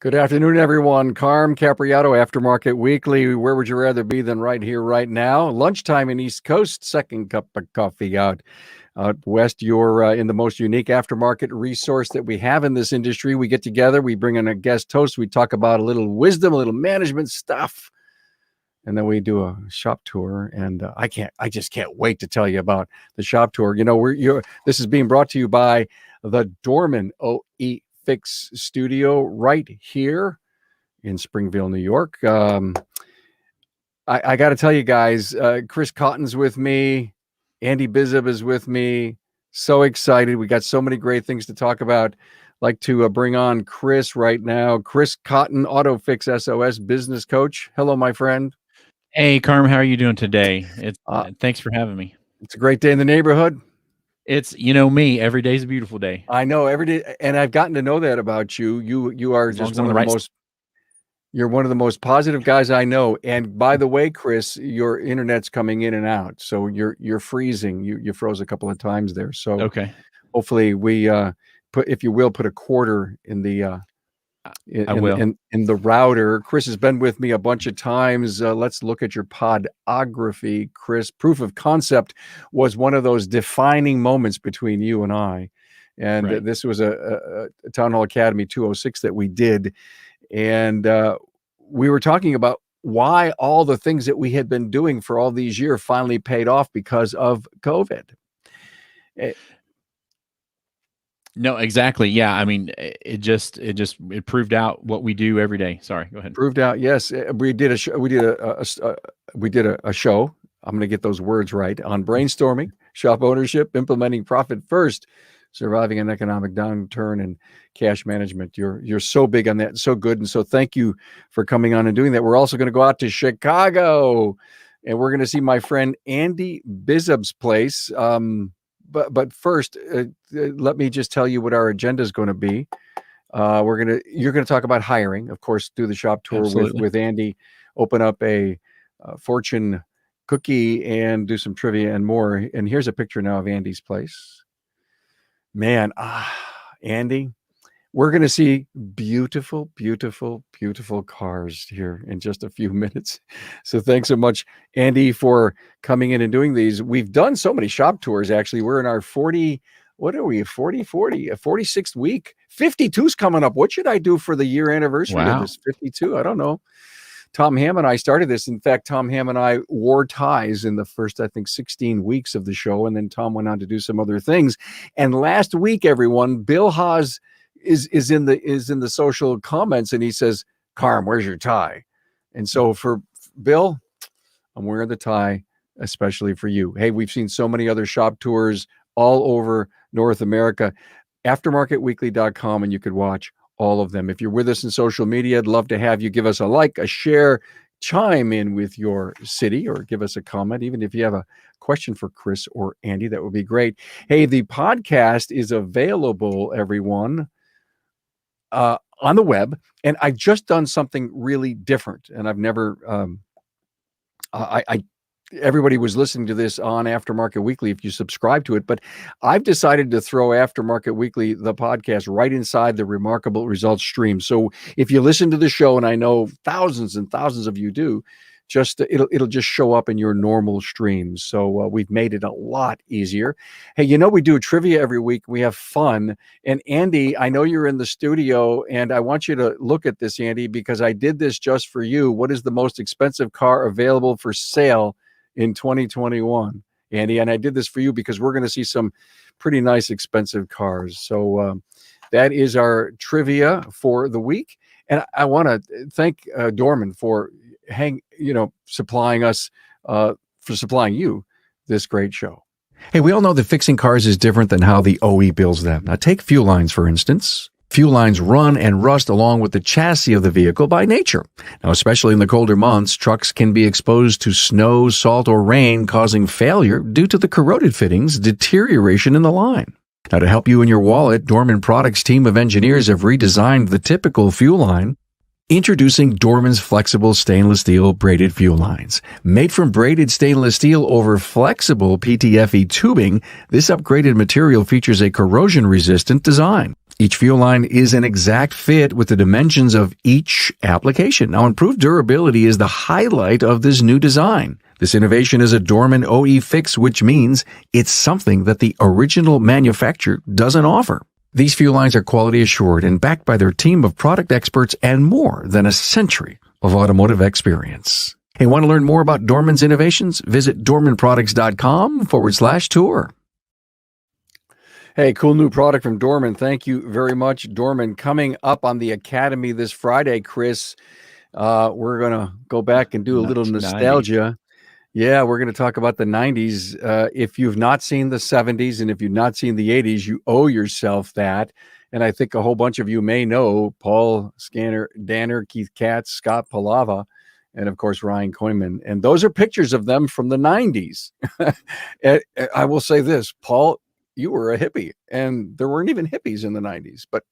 Good afternoon, everyone. Carm Capriato, Aftermarket Weekly. Where would you rather be than right here, right now? Lunchtime in East Coast, second cup of coffee out west. You're in the most unique aftermarket resource that we have in this industry. We get together, we bring in a guest host, we talk about a little wisdom, a little management stuff, and then we do a shop tour. And I just can't wait to tell you about the shop tour. You know, this is being brought to you by the Dorman OE Fix Studio right here in Springville, New York. I got to tell you guys, Chris Cotton's with me. Andy Bizub is with me. So excited. We got so many great things to talk about. Like to bring on Chris right now. Chris Cotton, AutoFix SOS business coach. Hello, my friend. Hey, Carm, how are you doing today? Thanks for having me. It's a great day in the neighborhood. It's, me, every day's a beautiful day. I know every day, and I've gotten to know that about you. You are just one of the most. You're one of the most positive guys I know. And by the way, Chris, your internet's coming in and out, so you're freezing. You froze a couple of times there. So okay, hopefully we put a quarter in the in the router. Chris has been with me a bunch of times. Let's look at your podography, Chris. Proof of Concept was one of those defining moments between you and I. And right. This was a Town Hall Academy 206 that we did. And we were talking about why all the things that we had been doing for all these years finally paid off because of COVID. No, exactly. Yeah. I mean, it proved out what we do every day. Sorry, go ahead. Proved out. Yes. We did a show. We did a show. I'm going to get those words right on brainstorming, shop ownership, implementing profit first, surviving an economic downturn, and cash management. You're so big on that, so good. And so thank you for coming on and doing that. We're also going to go out to Chicago, and we're going to see my friend Andy Bizub's place. But first, let me just tell you what our agenda is going to be. You're going to talk about hiring, of course, do the shop tour with Andy, open up a fortune cookie, and do some trivia and more. And here's a picture now of Andy's place. Man, Andy, we're going to see beautiful, beautiful, beautiful cars here in just a few minutes. So thanks so much, Andy, for coming in and doing these. We've done so many shop tours, actually. We're in our 46th week. 52's coming up. What should I do for the year anniversary of this 52? I don't know. Tom Ham and I started this. In fact, Tom Ham and I wore ties in the first, I think, 16 weeks of the show. And then Tom went on to do some other things. And last week, everyone, Bill Haas is in the social comments, and he says, "Carm, where's your tie?" And so for Bill, I'm wearing the tie, especially for you. Hey, we've seen so many other shop tours all over North America. Aftermarketweekly.com, and you could watch all of them. If you're with us in social media, I'd love to have you give us a like, a share, chime in with your city, or give us a comment. Even if you have a question for Chris or Andy, that would be great. Hey, the podcast is available, everyone, on the web. And I've just done something really different. And I've never, everybody was listening to this on Aftermarket Weekly if you subscribe to it, but I've decided to throw Aftermarket Weekly, the podcast, right inside the Remarkable Results stream. So if you listen to the show, and I know thousands and thousands of you do, it'll just show up in your normal streams. So we've made it a lot easier. Hey, we do trivia every week. We have fun. And Andy, I know you're in the studio, and I want you to look at this, Andy, because I did this just for you. What is the most expensive car available for sale in 2021, Andy? And I did this for you because we're going to see some pretty nice expensive cars. So that is our trivia for the week. And I want to thank Dorman for supplying you this great show. Hey, we all know that fixing cars is different than how the OE builds them. Now take fuel lines, for instance. Fuel lines run and rust along with the chassis of the vehicle by nature. Now, especially in the colder months, trucks can be exposed to snow, salt, or rain, causing failure due to the corroded fittings, deterioration in the line. Now, to help you in your wallet, Dorman Products' team of engineers have redesigned the typical fuel line. Introducing Dorman's flexible stainless steel braided fuel lines. Made from braided stainless steel over flexible PTFE tubing, this upgraded material features a corrosion-resistant design. Each fuel line is an exact fit with the dimensions of each application. Now, improved durability is the highlight of this new design. This innovation is a Dorman OE fix, which means it's something that the original manufacturer doesn't offer. These fuel lines are quality assured and backed by their team of product experts and more than a century of automotive experience. Hey, want to learn more about Dorman's innovations? Visit dormanproducts.com/tour. Hey, cool new product from Dorman. Thank you very much, Dorman. Coming up on the Academy this Friday, Chris, we're going to go back and do a little nostalgia. 90s. Yeah, we're going to talk about the 90s. If you've not seen the 70s and if you've not seen the 80s, you owe yourself that. And I think a whole bunch of you may know Paul Danner, Keith Katz, Scott Palava, and of course, Ryan Koyman. And those are pictures of them from the 90s. I will say this, Paul, you were a hippie, and there weren't even hippies in the 90s, but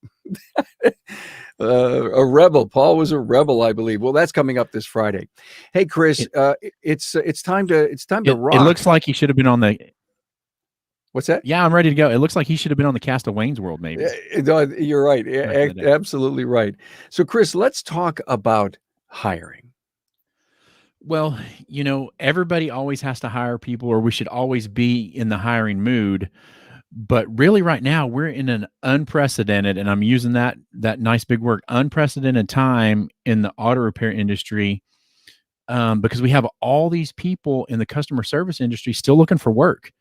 a rebel. Paul was a rebel, I believe. Well, that's coming up this Friday. Hey, Chris, it's time to rock. It looks like he should have been on the. What's that? Yeah, I'm ready to go. It looks like he should have been on the cast of Wayne's World, maybe. You're right. Absolutely right. So, Chris, let's talk about hiring. Well, everybody always has to hire people, or we should always be in the hiring mood. But really right now we're in an unprecedented, and I'm using that nice big word, unprecedented time in the auto repair industry, because we have all these people in the customer service industry still looking for work.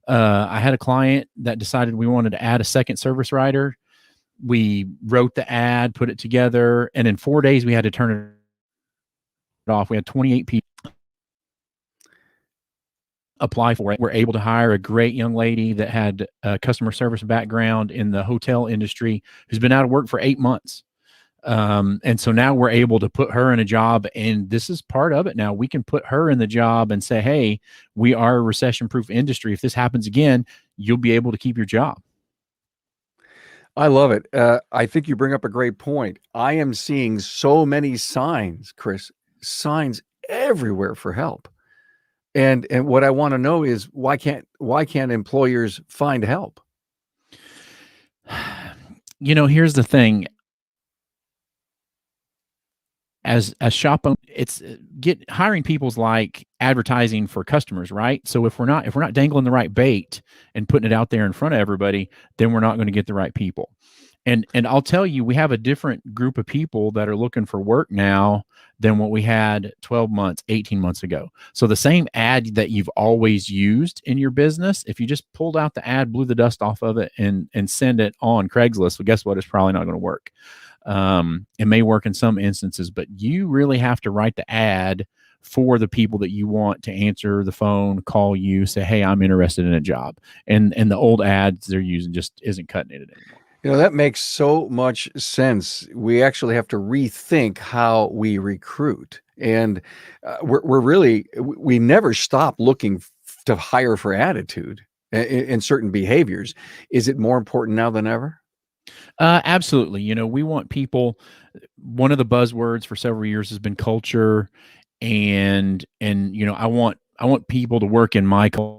I had a client that decided we wanted to add a second service writer. We wrote the ad, put it together, and in 4 days we had to turn it off. We had 28 people apply for it. We're able to hire a great young lady that had a customer service background in the hotel industry who's been out of work for 8 months. And so now we're able to put her in a job, and this is part of it. Now we can put her in the job and say, hey, we are a recession-proof industry. If this happens again, you'll be able to keep your job. I love it. I think you bring up a great point. I am seeing so many signs, Chris, signs everywhere for help. And what I want to know is why can't employers find help? Here's the thing. As shop owner, it's hiring people's like advertising for customers, right? So if we're not dangling the right bait and putting it out there in front of everybody, then we're not going to get the right people. And I'll tell you, we have a different group of people that are looking for work now than what we had 12 months, 18 months ago. So the same ad that you've always used in your business, if you just pulled out the ad, blew the dust off of it and send it on Craigslist, well, guess what? It's probably not going to work. It may work in some instances, but you really have to write the ad for the people that you want to answer the phone, call you, say, hey, I'm interested in a job. And the old ads they're using just isn't cutting it anymore. That makes so much sense. We actually have to rethink how we recruit. And we never stop looking to hire for attitude and certain behaviors. Is it more important now than ever? Absolutely. We want people. One of the buzzwords for several years has been culture, and I want people to work in my culture.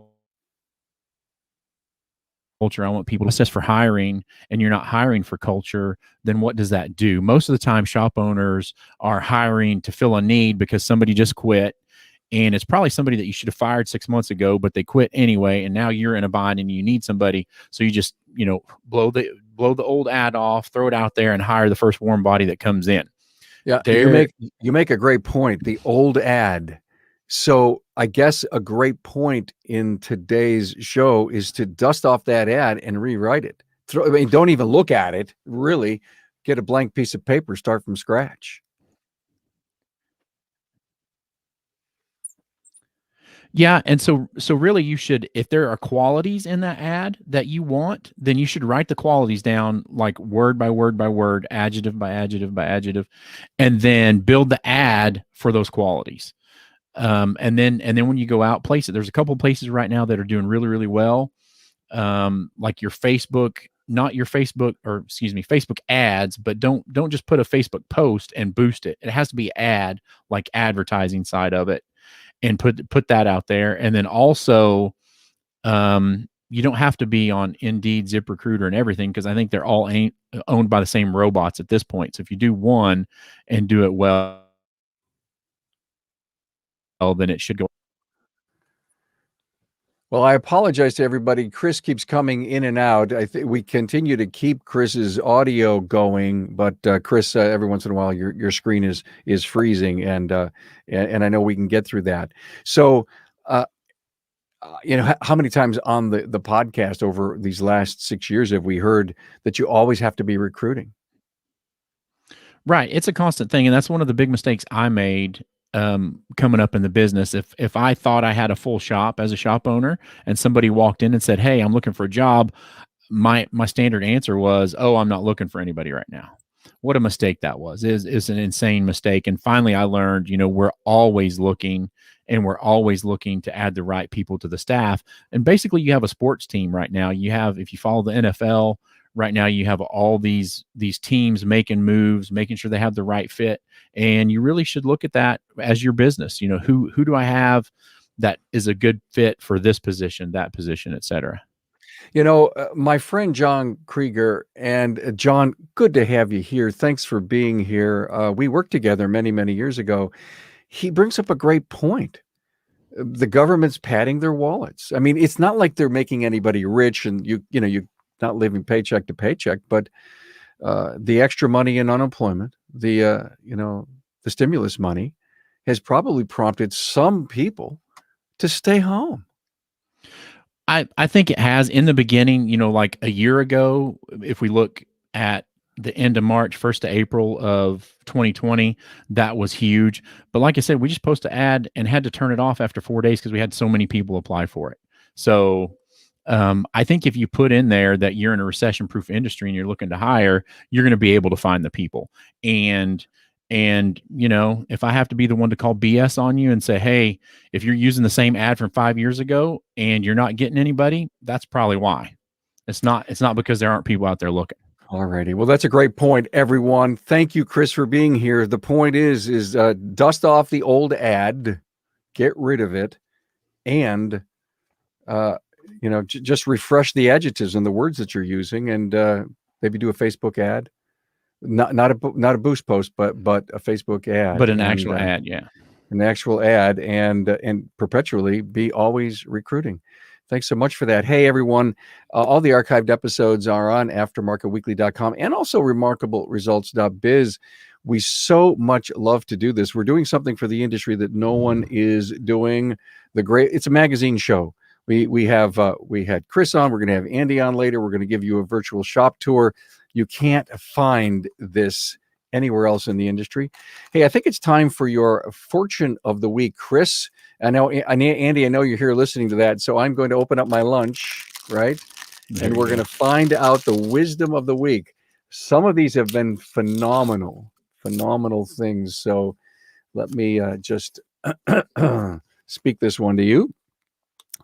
I want people to assess for hiring, and you're not hiring for culture. Then what does that do? Most of the time, shop owners are hiring to fill a need because somebody just quit. And it's probably somebody that you should have fired 6 months ago, but they quit anyway. And now you're in a bind and you need somebody. So you just, blow the old ad off, throw it out there and hire the first warm body that comes in. Yeah. You make a great point. The old ad. So I guess a great point in today's show is to dust off that ad and rewrite it. Don't even look at it, really. Get a blank piece of paper, start from scratch. Yeah. And so really you should, if there are qualities in that ad that you want, then you should write the qualities down like word by word by word, adjective by adjective by adjective, and then build the ad for those qualities. And then when you go out, place it. There's a couple of places right now that are doing really, really well. Like your Facebook, not your Facebook, Facebook ads, but don't just put a Facebook post and boost it. It has to be ad, like advertising side of it, and put that out there. And then also, you don't have to be on Indeed, ZipRecruiter, and everything, because I think they're all owned by the same robots at this point. So if you do one and do it well, then it should go. Well, I apologize to everybody. Chris keeps coming in and out. I think we continue to keep Chris's audio going, but Chris, every once in a while, your screen is freezing, and I know we can get through that. So, how many times on the podcast over these last 6 years have we heard that you always have to be recruiting? Right. It's a constant thing. And that's one of the big mistakes I made coming up in the business. If I thought I had a full shop as a shop owner and somebody walked in and said, "Hey, I'm looking for a job," my standard answer was, "Oh, I'm not looking for anybody right now." What a mistake that was. Is an insane mistake. And finally I learned, we're always looking, and we're always looking to add the right people to the staff. And basically you have a sports team right now. If you follow the NFL, right now you have all these teams making moves, making sure they have the right fit. And you really should look at that as your business. Who do I have that is a good fit for this position, that position, et cetera. My friend John Krieger, and John, good to have you here. Thanks for being here. We worked together many, many years ago. He brings up a great point. The government's padding their wallets. I mean, it's not like they're making anybody rich, and you're not living paycheck to paycheck, but the extra money in unemployment, the stimulus money has probably prompted some people to stay home. I think it has in the beginning, like a year ago, if we look at the end of March, 1st of April of 2020, that was huge. But like I said, we just posted an ad and had to turn it off after 4 days because we had so many people apply for it. So I think if you put in there that you're in a recession-proof industry and you're looking to hire, you're going to be able to find the people. And if I have to be the one to call BS on you and say, "Hey, if you're using the same ad from 5 years ago and you're not getting anybody," that's probably why. It's not because there aren't people out there looking. All righty. Well, that's a great point, everyone. Thank you, Chris, for being here. The point is dust off the old ad, get rid of it, and just refresh the adjectives and the words that you're using, and maybe do a Facebook ad. Not a boost post, but a Facebook ad, but an actual ad, yeah, an actual ad, and perpetually be always recruiting. Thanks so much for that. Hey, everyone, all the archived episodes are on aftermarketweekly.com and also remarkableresults.biz. We so much love to do this. We're doing something for the industry that no one is doing. It's a magazine show. We had Chris on. We're going to have Andy on later. We're going to give you a virtual shop tour. You can't find this anywhere else in the industry. Hey, I think it's time for your fortune of the week, Chris. Andy, I know you're here listening to that, so I'm going to open up my lunch, right? And we're going to find out the wisdom of the week. Some of these have been phenomenal things. So let me just speak this one to you.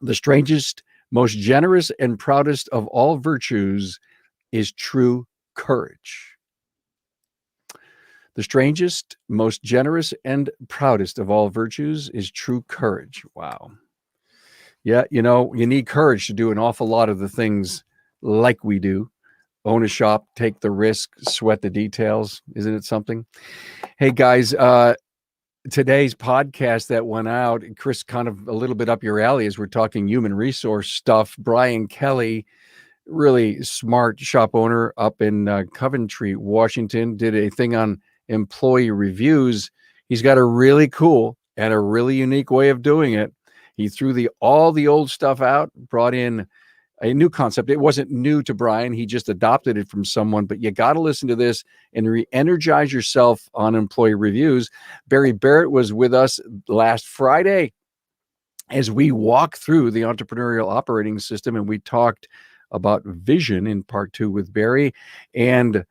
The strangest, most generous, and proudest of all virtues is true courage. The strangest, most generous, and proudest of all virtues is true courage. Wow. Yeah, you need courage to do an awful lot of the things like we do. Own a shop, take the risk, sweat the details. Isn't it something? Hey, guys, today's podcast that went out, Chris, kind of a little bit up your alley as we're talking human resource stuff. Brian Kelly, really smart shop owner up in Coventry, Washington, did a thing on employee reviews. He's got a really cool and a really unique way of doing it. He threw all the old stuff out, brought in a new concept. It wasn't new to Brian. He just adopted it from someone, but you got to listen to this and re-energize yourself on employee reviews. Barry Barrett was with us last Friday as we walked through the entrepreneurial operating system, and we talked about vision in part 2 with Barry. And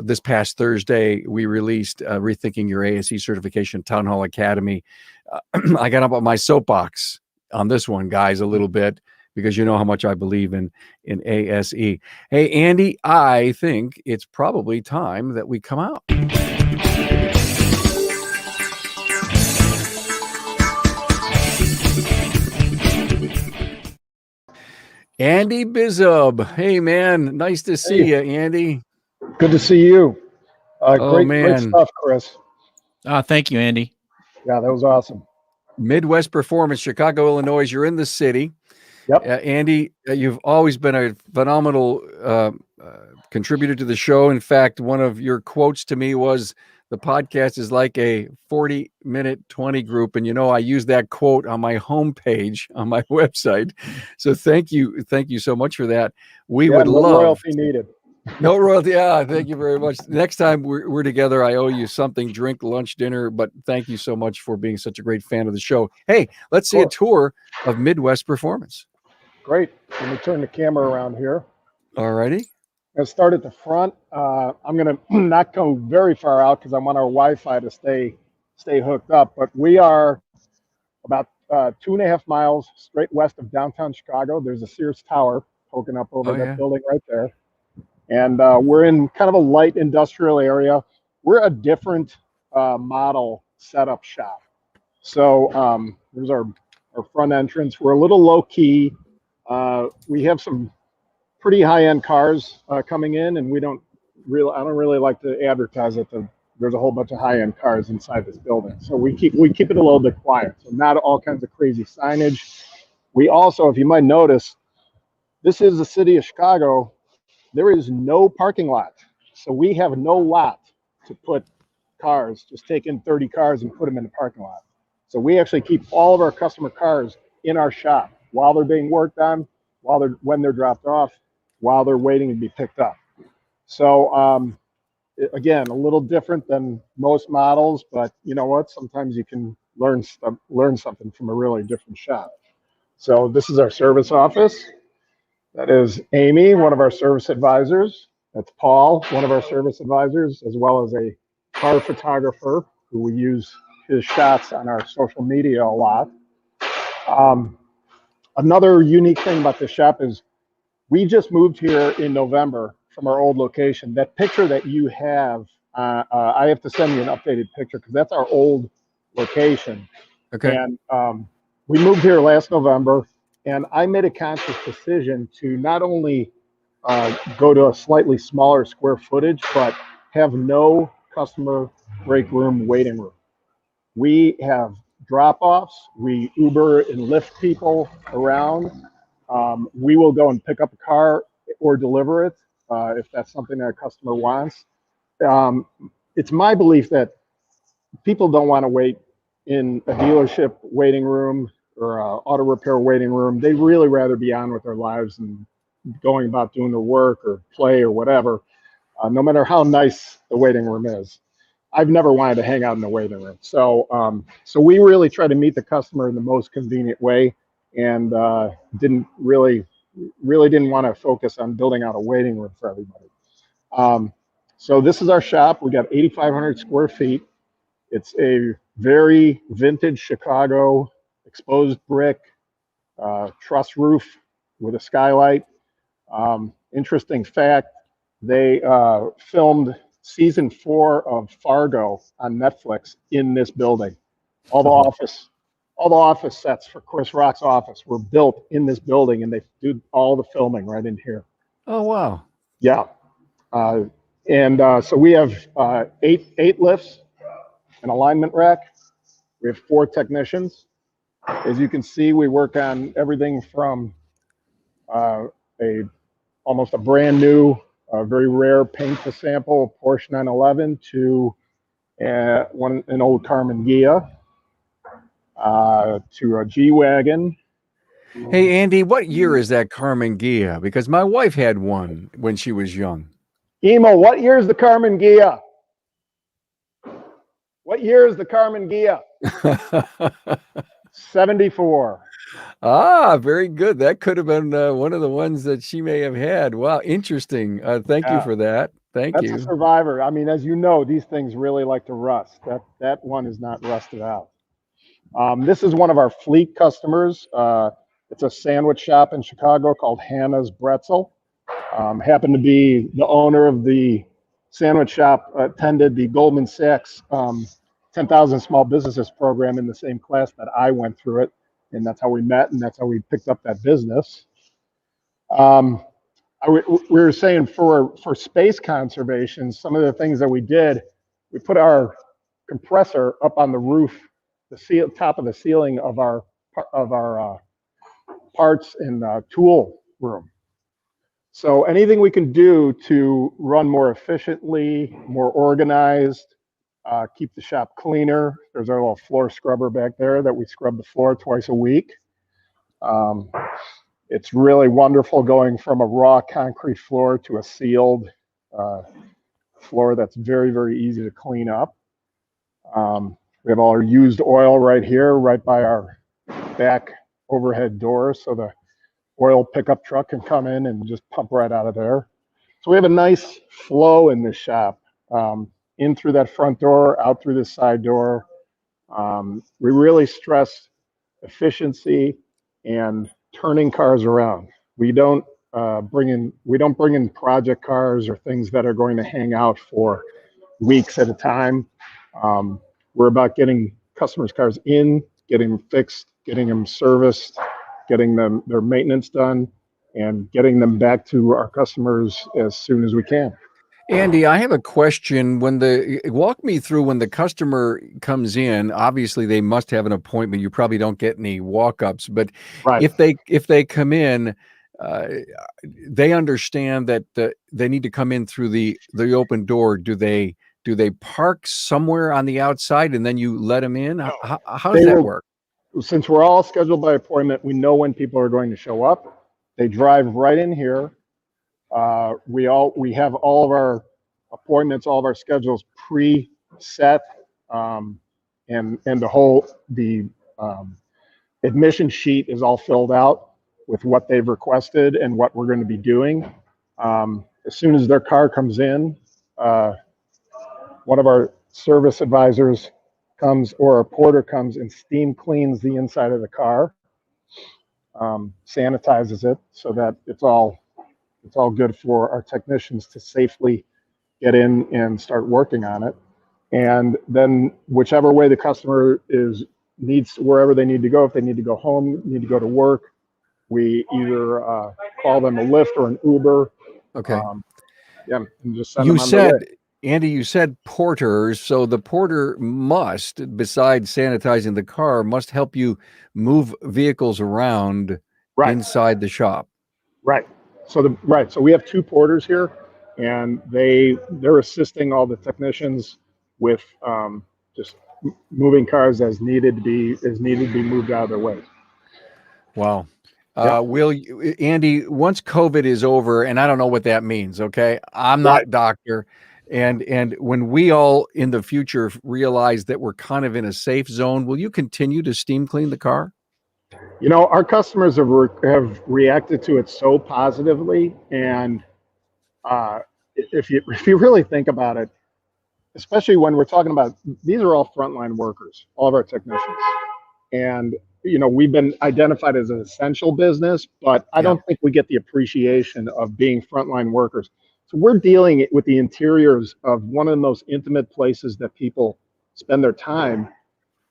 this past Thursday, we released Rethinking Your ASE Certification Town Hall Academy. I got up on my soapbox on this one, guys, a little bit, because you know how much I believe in ASE. Hey, Andy, I think it's probably time that we come out. Andy Bizub. Hey, man. Nice to see Hey, you, Andy. good to see you. Oh, Great man. stuff, Chris. Thank you, Andy. Yeah, that was awesome. Midwest Performance, Chicago, Illinois. You're in the city. Yep. Andy, you've always been a phenomenal contributor to the show. In fact, one of your quotes to me was, the podcast is like a 40-minute 20 group. And, I use that quote on my homepage on my website. So thank you. Thank you so much for that. We Yeah, would no love royalty needed. No royalty. Yeah, thank you very much. Next time we're together, I owe you something, drink, lunch, dinner. But thank you so much for being such a great fan of the show. Hey, let's see a tour of Midwest Performance. Great. Let me turn the camera around here. All righty. Let's start at the front. I'm going to not go very far out because I want our Wi-Fi to stay hooked up. But we are about 2.5 miles straight west of downtown Chicago. There's a Sears Tower poking up over that building right there. And we're in kind of a light industrial area. We're a different model setup shop. So there's our front entrance. We're a little low key. We have some pretty high-end cars coming in, and I don't really like to advertise it. There's a whole bunch of high-end cars inside this building. So we keep it a little bit quiet. So not all kinds of crazy signage. We also, if you might notice, this is the city of Chicago. There is no parking lot. So we have no lot to put cars, just take in 30 cars and put them in the parking lot. So we actually keep all of our customer cars in our shop while they're being worked on, when they're dropped off, while they're waiting to be picked up. So again, a little different than most models, but you know what? Sometimes you can learn something from a really different shop. So this is our service office. That is Amy, one of our service advisors. That's Paul, one of our service advisors, as well as a car photographer who we use his shots on our social media a lot. Another unique thing about this shop is we just moved here in November from our old location. That picture that you have, I have to send you an updated picture because that's our old location. Okay. And we moved here last November. And I made a conscious decision to not only go to a slightly smaller square footage, but have no customer break room, waiting room. We have drop-offs. We Uber and Lyft people around. We will go and pick up a car or deliver it if that's something that a customer wants. It's my belief that people don't want to wait in a dealership waiting room or auto repair waiting room. They really rather be on with their lives and going about doing their work or play or whatever, no matter how nice the waiting room is. I've never wanted to hang out in the waiting room. So we really try to meet the customer in the most convenient way, and didn't really didn't want to focus on building out a waiting room for everybody. So this is our shop. We got 8,500 square feet. It's a very vintage Chicago exposed brick truss roof with a skylight. Interesting fact, they filmed season 4 of Fargo on Netflix in this building. All the office sets for Chris Rock's office were built in this building, and they do all the filming right in here. Oh, wow. Yeah. So we have eight lifts, an alignment rack. We have 4 technicians. As you can see, we work on everything from almost a brand new, very rare paint to sample Porsche 911 to an old Carmen Ghia, to a G-Wagon. Hey, Andy, what year is that Carmen Ghia? Because my wife had one when she was young. Emo, what year is the Carmen Ghia? What year is the Carmen Ghia? 74. Ah, very good. That could have been one of the ones that she may have had. Wow, interesting. Thank you for that. Thank That's you. a Survivor. I mean, as you know, these things really like to rust. That one is not rusted out. This is one of our fleet customers. It's a sandwich shop in Chicago called Hannah's Bretzel. Happened to be the owner of the sandwich shop, attended the Goldman Sachs 10,000 Small Businesses program in the same class that I went through it. And that's how we met, and that's how we picked up that business. Um, we were saying for space conservation, some of the things that we did, we put our compressor up on the roof, the top of the ceiling of our parts and tool room. So anything we can do to run more efficiently, more organized, keep the shop cleaner. There's our little floor scrubber back there that we scrub the floor twice a week. It's really wonderful going from a raw concrete floor to a sealed floor that's very, very easy to clean up. We have all our used oil right here, right by our back overhead door, so the oil pickup truck can come in and just pump right out of there. So we have a nice flow in this shop, in through that front door, out through this side door. We really stress efficiency and turning cars around. We don't bring in project cars or things that are going to hang out for weeks at a time. We're about getting customers' cars in, getting them fixed, getting them serviced, getting them their maintenance done, and getting them back to our customers as soon as we can. Andy, I have a question. Walk me through when the customer comes in. Obviously, they must have an appointment. You probably don't get any walk-ups, but Right. if they come in, they understand that they need to come in through the open door. Do they park somewhere on the outside and then you let them in? How does that work? Since we're all scheduled by appointment, we know when people are going to show up. They drive right in here. We have all of our appointments, all of our schedules pre-set, and the admission sheet is all filled out with what they've requested and what we're going to be doing. As soon as their car comes in, one of our service advisors comes, or a porter comes and steam cleans the inside of the car, sanitizes it so that it's all good for our technicians to safely get in and start working on it. And then whichever way the customer needs, wherever they need to go, if they need to go home, need to go to work, we either call them a Lyft or an Uber. Okay. And just send them on their way. Andy, you said porters. So the porter must, besides sanitizing the car, must help you move vehicles around inside the shop. Right. So we have two porters here, and they're assisting all the technicians with just moving cars as needed to be moved out of their way. Wow. Andy, once COVID is over, and I don't know what that means, okay? I'm not a doctor. And when we all in the future realize that we're kind of in a safe zone, will you continue to steam clean the car? You know, our customers have reacted to it so positively, and if you really think about it, especially when we're talking about, these are all frontline workers, all of our technicians, and you know, we've been identified as an essential business, but I don't think we get the appreciation of being frontline workers. So we're dealing with the interiors of one of the most intimate places that people spend their time.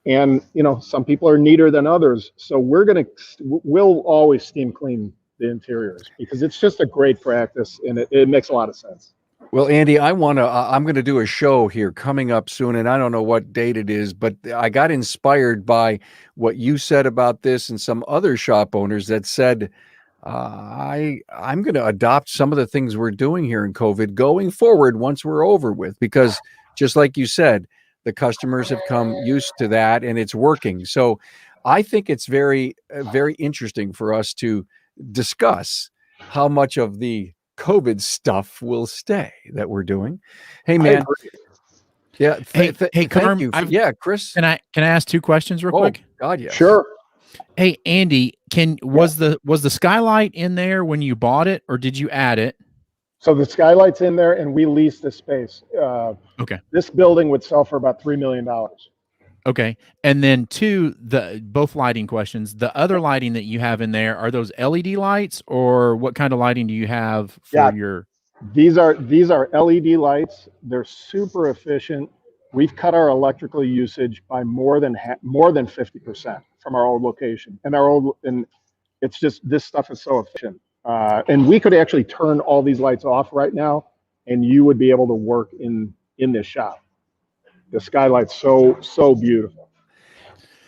And, you know, some people are neater than others. So we'll always steam clean the interiors because it's just a great practice and it makes a lot of sense. Well, Andy, I'm going to do a show here coming up soon, and I don't know what date it is, but I got inspired by what you said about this and some other shop owners that said, I'm going to adopt some of the things we're doing here in COVID going forward once we're over with, because just like you said, the customers have come used to that and it's working. So I think it's very, very interesting for us to discuss how much of the COVID stuff will stay that we're doing. Hey, man. Yeah. Hey, thank you. Yeah, Chris. Can I ask two questions real quick? God, yes. Sure. Hey, Andy, was the skylight in there when you bought it, or did you add it? So the skylight's in there, and we leased the space. Okay. This building would sell for about $3 million. Okay. And then both lighting questions. The other lighting that you have in there, are those LED lights, or what kind of lighting do you have for your? These are LED lights. They're super efficient. We've cut our electrical usage by more than 50% from our old location. And it's just, this stuff is so efficient. And we could actually turn all these lights off right now, and you would be able to work in this shop. The skylight's so beautiful.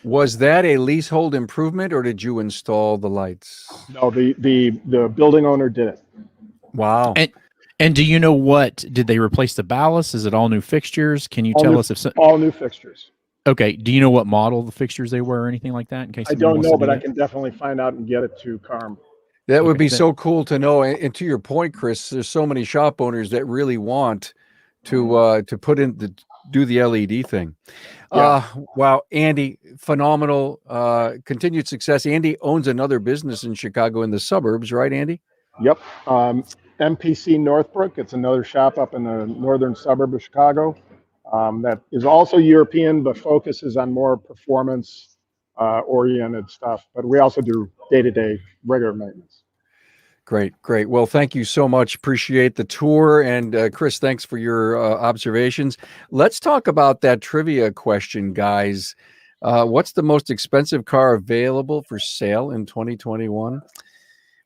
Was that a leasehold improvement, or did you install the lights? No, the building owner did it. Wow. And do you know what? Did they replace the ballast? Is it all new fixtures? Can you tell us if so? All new fixtures? Okay. Do you know what model the fixtures they were or anything like that? In case I don't know, but I can definitely find out and get it to Carm. That would be so cool to know. And to your point, Chris, there's so many shop owners that really want to put in do the LED thing. Yeah. Wow, Andy, phenomenal. Continued success. Andy owns another business in Chicago in the suburbs, right, Andy? Yep. MPC Northbrook. It's another shop up in the northern suburb of Chicago that is also European, but focuses on more performance oriented stuff. But we also do day-to-day regular maintenance. Great. Well, thank you so much. Appreciate the tour. And Chris, thanks for your observations. Let's talk about that trivia question, guys. What's the most expensive car available for sale in 2021?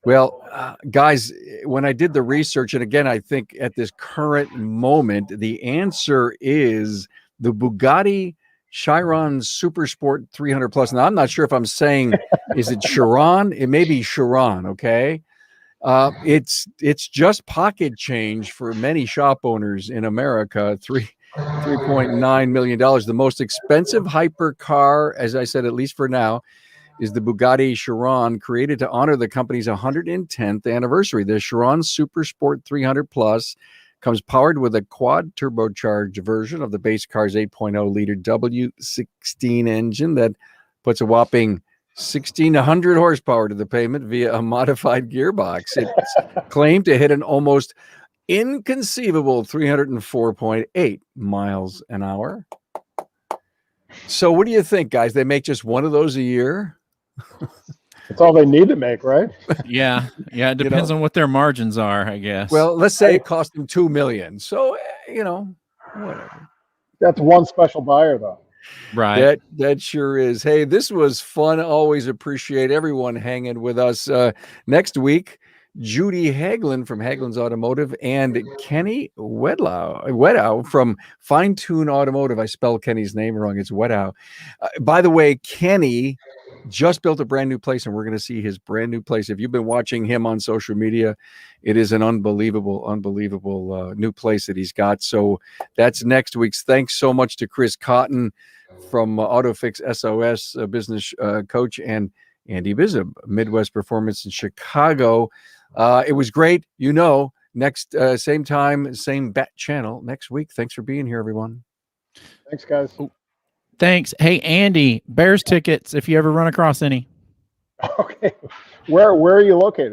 Well, guys, when I did the research, and again, I think at this current moment, the answer is the Bugatti Chiron Super Sport 300 Plus. Now, I'm not sure if I'm saying, is it Chiron? It may be Chiron, okay? It's just pocket change for many shop owners in America. $3.9 million. The most expensive hypercar, as I said, at least for now, is the Bugatti Chiron, created to honor the company's 110th anniversary. The Chiron Super Sport 300 Plus comes powered with a quad turbocharged version of the base car's 8.0 liter W16 engine that puts a whopping 1,600 horsepower to the pavement via a modified gearbox. It's claimed to hit an almost inconceivable 304.8 miles an hour. So what do you think, guys? They make just one of those a year? That's all they need to make, right? Yeah. It depends on what their margins are, I guess. Well, let's say it cost them $2 million. So, whatever. That's one special buyer, though. Right. That sure is. Hey, this was fun. Always appreciate everyone hanging with us. Next week, Judy Hagelin from Hagelin's Automotive and Kenny Wedow from Fine Tune Automotive. I spelled Kenny's name wrong. It's Wedow. By the way, Kenny just built a brand new place, and we're going to see his brand new place. If you've been watching him on social media, it is an unbelievable new place that he's got. So that's next week's. Thanks so much to Chris Cotton from AutoFix SOS business coach, and Andy Bizub, Midwest Performance in Chicago. It was great. Next same time, same bat channel next week. Thanks for being here, everyone. Thanks, guys. Thanks. Hey, Andy, Bears tickets if you ever run across any. Okay. Where are you located?